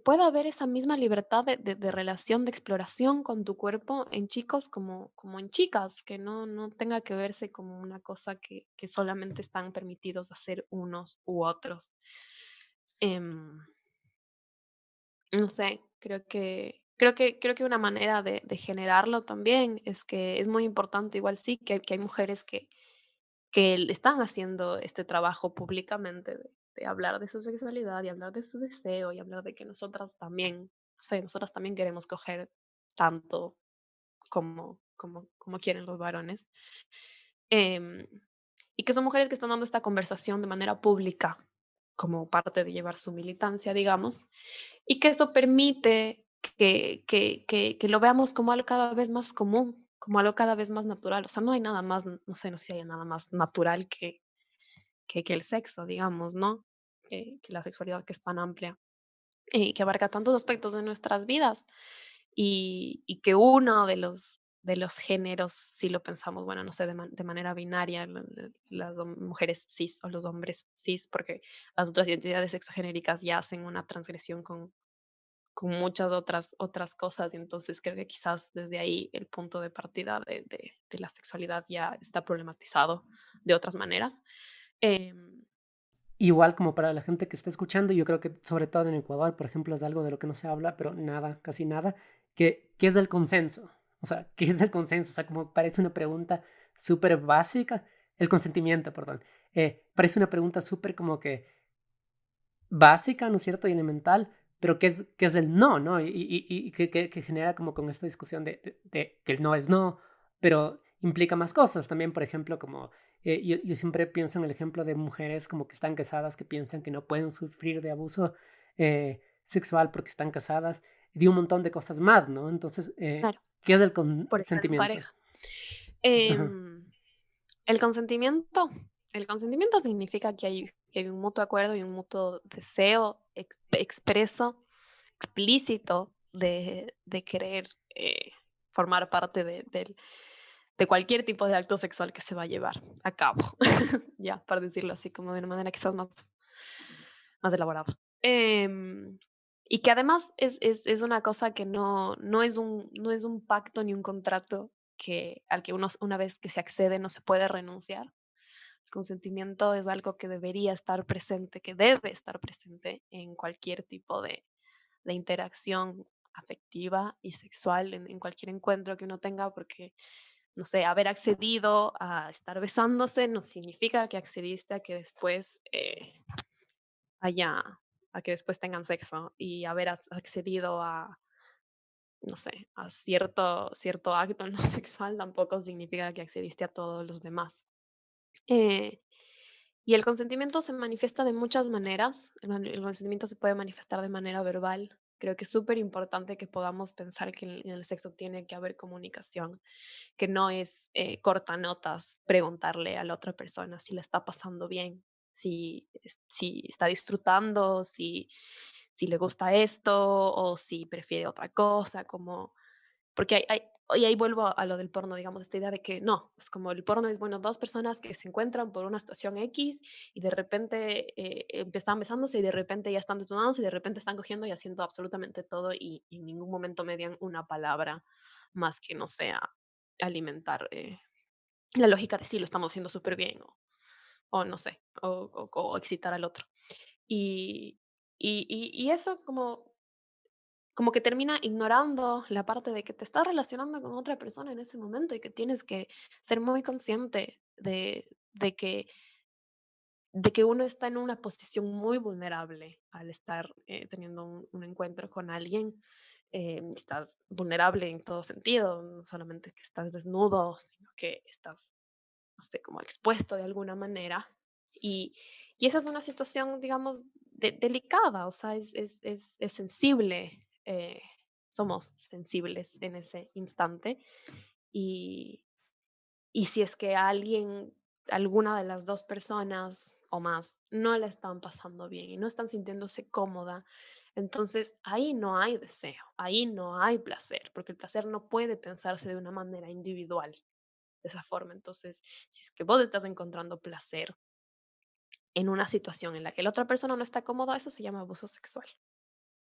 pueda haber esa misma libertad de relación, de exploración con tu cuerpo en chicos como en chicas, que no tenga que verse como una cosa que solamente están permitidos hacer unos u otros. Em, no sé, creo que una manera de generarlo también es que es muy importante, igual sí, que hay mujeres que están haciendo este trabajo públicamente de hablar de su sexualidad y hablar de su deseo y hablar de que nosotras también, no sé, nosotras también queremos coger tanto como quieren los varones. Em, y que son mujeres que están dando esta conversación de manera pública como parte de llevar su militancia, digamos, y que eso permite que lo veamos como algo cada vez más común, como algo cada vez más natural. O sea, no hay nada más, no sé, no sé si hay nada más natural que el sexo, digamos, ¿no? Que la sexualidad que es tan amplia y que abarca tantos aspectos de nuestras vidas y que uno de los géneros, si lo pensamos, bueno, no sé, de manera binaria, las mujeres cis o los hombres cis, porque las otras identidades sexogenéricas ya hacen una transgresión con muchas otras cosas, y entonces creo que quizás desde ahí el punto de partida de la sexualidad ya está problematizado de otras maneras. Em, Igual como para la gente que está escuchando, yo creo que sobre todo en Ecuador, por ejemplo, es algo de lo que no se habla, pero nada, casi nada, que es del consenso. O sea, ¿qué es el consenso? O sea, como parece una pregunta súper básica, el consentimiento, perdón. Parece una pregunta súper como que básica, ¿no es cierto? Y elemental, pero qué es el no, ¿no? Y que genera como con esta discusión de que el no es no, pero implica más cosas también, por ejemplo, como yo siempre pienso en el ejemplo de mujeres como que están casadas, que piensan que no pueden sufrir de abuso sexual porque están casadas, y de un montón de cosas más, ¿no? Entonces, claro, ¿qué es el por estar en consentimiento? pareja. Ajá. Em, el consentimiento, el consentimiento significa que hay un mutuo acuerdo y un mutuo deseo expreso, explícito de querer formar parte de cualquier tipo de acto sexual que se va a llevar a cabo, ya, para decirlo así, como de una manera quizás más elaborada. Y que además es una cosa que no es un pacto ni un contrato al que uno una vez que se accede no se puede renunciar. El consentimiento es algo que debería estar presente, que debe estar presente en cualquier tipo de interacción afectiva y sexual, en cualquier encuentro que uno tenga, porque, no sé, haber accedido a estar besándose no significa que accediste a que después haya, a que después tengan sexo, y haber accedido a, no sé, a cierto acto no sexual tampoco significa que accediste a todos los demás. Eh, y el consentimiento se manifiesta de muchas maneras. El consentimiento se puede manifestar de manera verbal. Creo que es súper importante que podamos pensar que en el sexo tiene que haber comunicación, que no es cortanotas preguntarle a la otra persona si la está pasando bien, si está disfrutando, si le gusta esto o si prefiere otra cosa, como porque y ahí vuelvo a lo del porno, digamos, esta idea de que no, es como el porno es, bueno, dos personas que se encuentran por una situación X y de repente están besándose y de repente ya están desnudándose y de repente están cogiendo y haciendo absolutamente todo y en ningún momento median una palabra más que no sea alimentar la lógica de sí, lo estamos haciendo súper bien o no sé, o excitar al otro. Y, y eso como que termina ignorando la parte de que te estás relacionando con otra persona en ese momento y que tienes que ser muy consciente de que uno está en una posición muy vulnerable al estar teniendo un encuentro con alguien. Estás vulnerable en todo sentido, no solamente que estás desnudo, sino que estás, no sé, como expuesto de alguna manera. Y, y esa es una situación, digamos, delicada, o sea, es sensible, somos sensibles en ese instante. Y, y si es que alguna de las dos personas o más no la están pasando bien y no están sintiéndose cómoda, entonces ahí no hay deseo, ahí no hay placer, porque el placer no puede pensarse de una manera individual de esa forma. Entonces, si es que vos estás encontrando placer en una situación en la que la otra persona no está cómoda, eso se llama abuso sexual.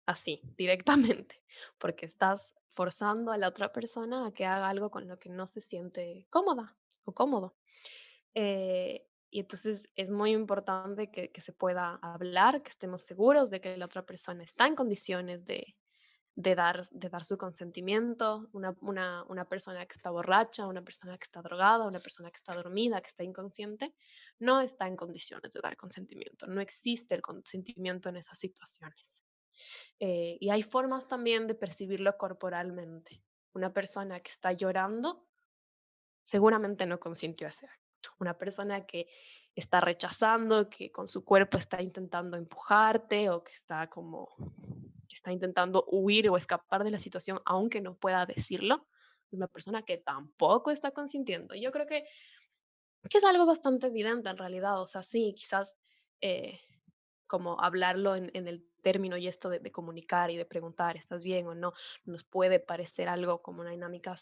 Así, directamente, porque estás forzando a la otra persona a que haga algo con lo que no se siente cómoda o cómodo. Y entonces es muy importante que se pueda hablar, que estemos seguros de que la otra persona está en condiciones de dar su consentimiento. Una persona que está borracha, una persona que está drogada, una persona que está dormida, que está inconsciente, no está en condiciones de dar consentimiento. No existe el consentimiento en esas situaciones. Y hay formas también de percibirlo corporalmente. Una persona que está llorando seguramente no consintió ese acto. Una persona que está rechazando, que con su cuerpo está intentando empujarte o que está como que está intentando huir o escapar de la situación aunque no pueda decirlo, es una persona que tampoco está consintiendo. Yo creo que es algo bastante evidente en realidad. O sea, sí, quizás eh, como hablarlo en el término y esto de comunicar y de preguntar, ¿estás bien o no? Nos puede parecer algo como una dinámica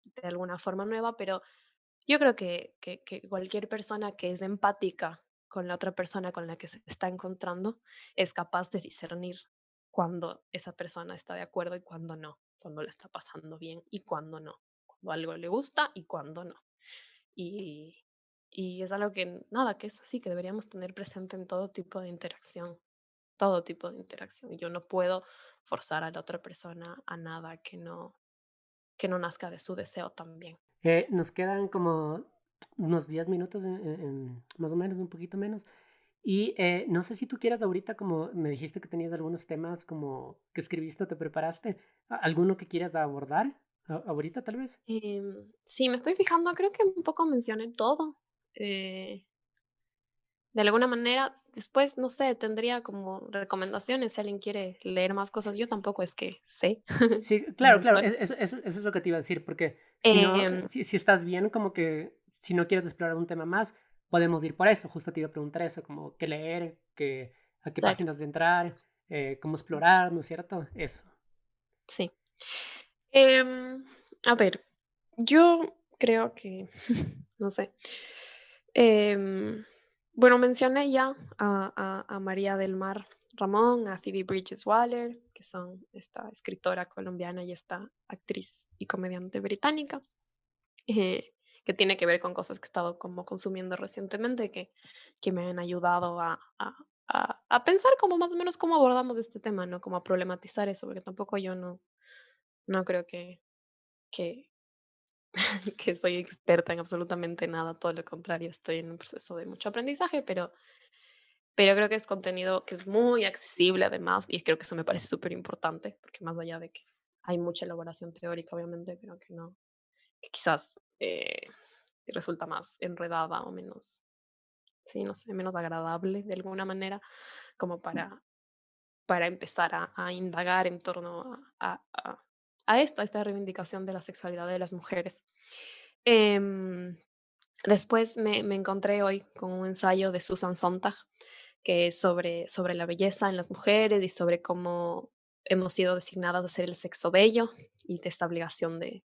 de alguna forma nueva, pero yo creo que cualquier persona que es empática con la otra persona con la que se está encontrando es capaz de discernir cuando esa persona está de acuerdo y cuando no, cuando le está pasando bien y cuando no, cuando algo le gusta y cuando no. Y, y es algo que, nada, que eso sí, que deberíamos tener presente en todo tipo de interacción, todo tipo de interacción. Yo no puedo forzar a la otra persona a nada que no nazca de su deseo también. Nos quedan como unos 10 minutos, más o menos, un poquito menos. Y no sé si tú quieras ahorita, como me dijiste que tenías algunos temas como que escribiste o te preparaste, ¿alguno que quieras abordar ahorita tal vez? Sí, me estoy fijando, creo que un poco mencioné todo. Eh, de alguna manera, después, no sé, tendría como recomendaciones si alguien quiere leer más cosas. Yo tampoco es que sé Sí, un claro, claro, montón. eso es lo que te iba a decir, porque si no, Em, si estás bien, como que si no quieres explorar un tema más, podemos ir por eso. Justo te iba a preguntar eso, como qué leer, a qué claro, páginas de entrar, cómo explorar, ¿no es cierto? Eso. sí. Em, a ver, yo creo que, no sé. Em, bueno, mencioné ya a María del Mar Ramón, a Phoebe Bridges Waller, que son esta escritora colombiana y esta actriz y comediante británica, eh, que tiene que ver con cosas que he estado como consumiendo recientemente, que me han ayudado a pensar como más o menos cómo abordamos este tema, ¿no? Como a problematizar eso, porque tampoco yo no creo que, que soy experta en absolutamente nada, todo lo contrario, estoy en un proceso de mucho aprendizaje, pero creo que es contenido que es muy accesible además, y creo que eso me parece súper importante, porque más allá de que hay mucha elaboración teórica, obviamente, pero que no, que quizás resulta más enredada o menos, sí, no sé, menos agradable de alguna manera, como para empezar a indagar en torno a esta reivindicación de la sexualidad de las mujeres. Em, Después me encontré hoy con un ensayo de Susan Sontag, que es sobre la belleza en las mujeres y sobre cómo hemos sido designadas a ser el sexo bello y de esta obligación de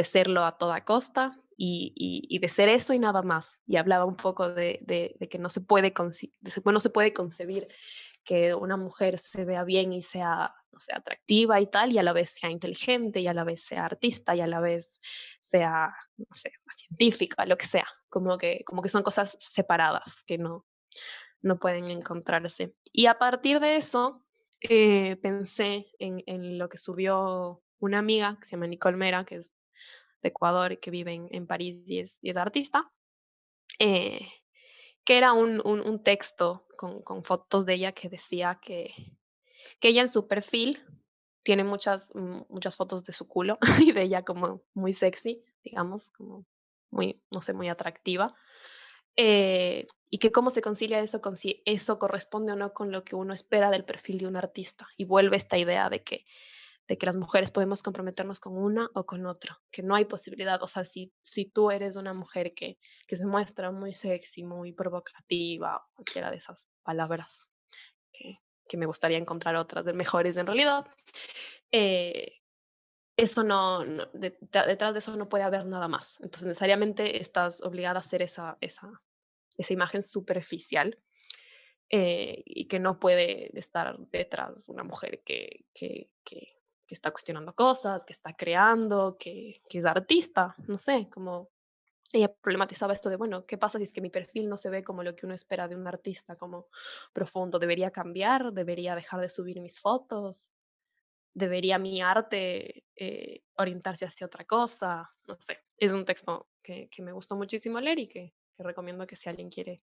serlo a toda costa y de ser eso y nada más. Y hablaba un poco de que no se puede, no se puede concebir que una mujer se vea bien y sea, no sé, atractiva y tal, y a la vez sea inteligente, y a la vez sea artista, y a la vez sea, no sé, científica, lo que sea. Como que son cosas separadas que no pueden encontrarse. Y a partir de eso, pensé en lo que subió una amiga que se llama Nicole Mera, que es de Ecuador y que vive en París y es artista, eh, que era un texto con fotos de ella que decía que ella en su perfil tiene muchas fotos de su culo y de ella como muy sexy, digamos, como muy, no sé, muy atractiva. Y que cómo se concilia eso con si eso corresponde o no con lo que uno espera del perfil de un artista. Y vuelve esta idea de que las mujeres podemos comprometernos con una o con otra, que no hay posibilidad. O sea, si tú eres una mujer que se muestra muy sexy, muy provocativa, cualquiera de esas palabras que, que me gustaría encontrar otras de mejores en realidad, eh, eso detrás de eso no puede haber nada más. Entonces necesariamente estás obligada a hacer esa imagen superficial. y que no puede estar detrás una mujer que está cuestionando cosas, que está creando, que es artista, no sé, como ella problematizaba esto de, bueno, ¿qué pasa si es que mi perfil no se ve como lo que uno espera de un artista, como profundo? ¿Debería cambiar? ¿Debería dejar de subir mis fotos? ¿Debería mi arte orientarse hacia otra cosa? No sé, es un texto que me gustó muchísimo leer y que recomiendo que si alguien quiere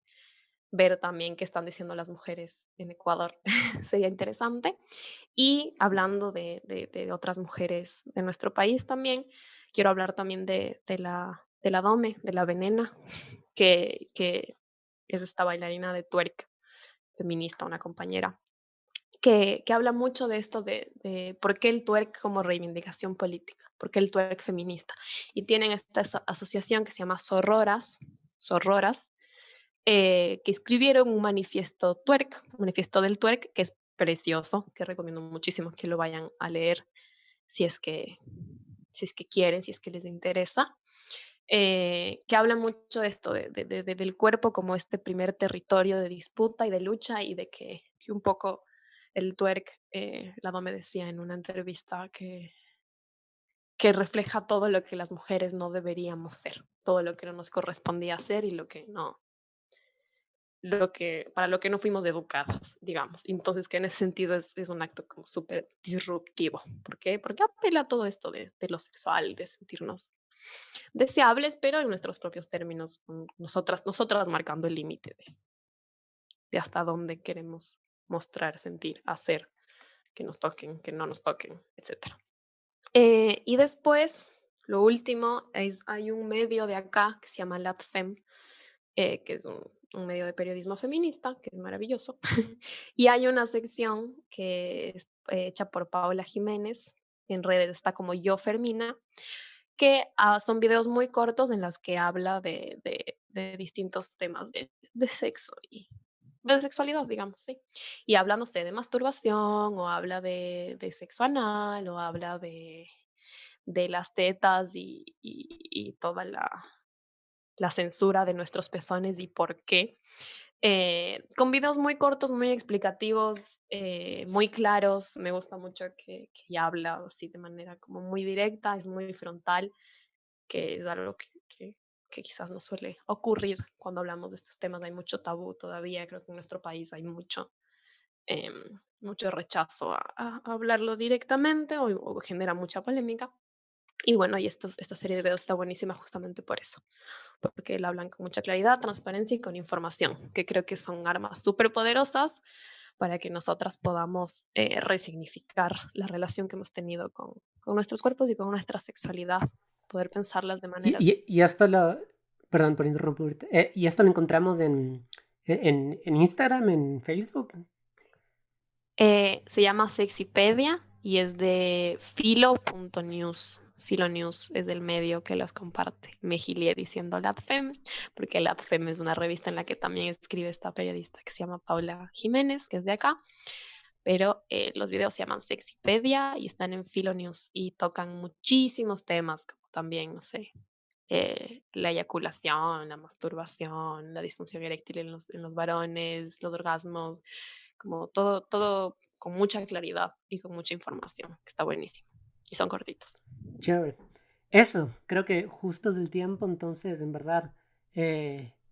ver también qué están diciendo las mujeres en Ecuador, sería interesante. Y hablando de otras mujeres de nuestro país también, quiero hablar también de la Dome, de la Venena, que es esta bailarina de twerk feminista, una compañera, que habla mucho de esto de por qué el twerk como reivindicación política, por qué el twerk feminista. Y tienen esta asociación que se llama Sorroras, que escribieron un manifiesto twerk, un manifiesto del twerk, que es precioso, que recomiendo muchísimo que lo vayan a leer si es que, si es que quieren, si es que les interesa, que habla mucho de esto, del cuerpo como este primer territorio de disputa y de lucha y de que un poco el twerk, Lado me decía en una entrevista que refleja todo lo que las mujeres no deberíamos ser, todo lo que no nos correspondía hacer y lo que no, para lo que no fuimos educadas, digamos. Entonces, que en ese sentido es un acto como súper disruptivo. ¿Por qué? Porque apela a todo esto de lo sexual, de sentirnos deseables, pero en nuestros propios términos, nosotras marcando el límite de hasta dónde queremos mostrar, sentir, hacer, que nos toquen, que no nos toquen, etcétera. Y después, lo último, hay un medio de acá que se llama LatFem, que es un medio de periodismo feminista, que es maravilloso. Y hay una sección que es hecha por Paola Jiménez, en redes está como Yo Fermina, que son videos muy cortos en los que habla de distintos temas de sexo y de sexualidad, digamos, sí. Y habla, no sé, de masturbación, o habla de sexo anal, o habla de las tetas y toda la censura de nuestros pezones y por qué. Con videos muy cortos, muy explicativos, muy claros. Me gusta mucho que ella habla así de manera como muy directa, es muy frontal, que es algo que quizás no suele ocurrir cuando hablamos de estos temas. Hay mucho tabú todavía, creo que en nuestro país hay em, mucho rechazo a hablarlo directamente o genera mucha polémica. Y bueno, y esta serie de videos está buenísima justamente por eso, porque la hablan con mucha claridad, transparencia y con información, que creo que son armas súper poderosas para que nosotras podamos resignificar la relación que hemos tenido con nuestros cuerpos y con nuestra sexualidad, poder pensarlas de maneras. Y esto lo, perdón por interrumpirte, y esto lo encontramos en Instagram, en Facebook. Se llama Sexipedia y es de filo.news. Filo News es el medio que las comparte. Me gilié diciendo LatFem, porque LatFem es una revista en la que también escribe esta periodista que se llama Paula Jiménez, que es de acá. Pero los videos se llaman Sexipedia y están en Filo News y tocan muchísimos temas, como también, no sé, la eyaculación, la masturbación, la disfunción eréctil en los varones, los orgasmos, como todo con mucha claridad y con mucha información, que está buenísimo. Y son cortitos. Chévere. Eso, creo que justo es el tiempo, entonces, en verdad,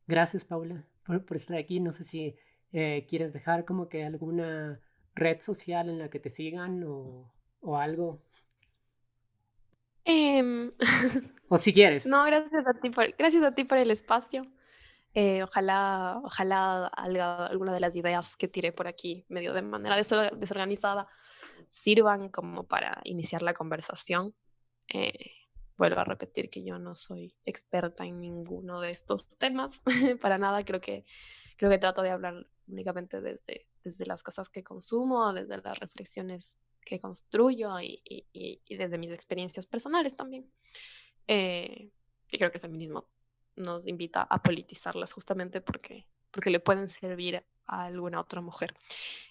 gracias, Paula, por estar aquí. No sé si quieres dejar como que alguna red social en la que te sigan o algo, Em, o si quieres. no, gracias a ti por el espacio. Ojalá alguna de las ideas que tiré por aquí, medio de manera desorganizada, sirvan como para iniciar la conversación. Eh, Vuelvo a repetir que yo no soy experta en ninguno de estos temas, para nada. Creo que trato de hablar únicamente desde las cosas que consumo, desde las reflexiones que construyo y desde mis experiencias personales también. Eh, y creo que el feminismo nos invita a politizarlas justamente porque le pueden servir a alguna otra mujer.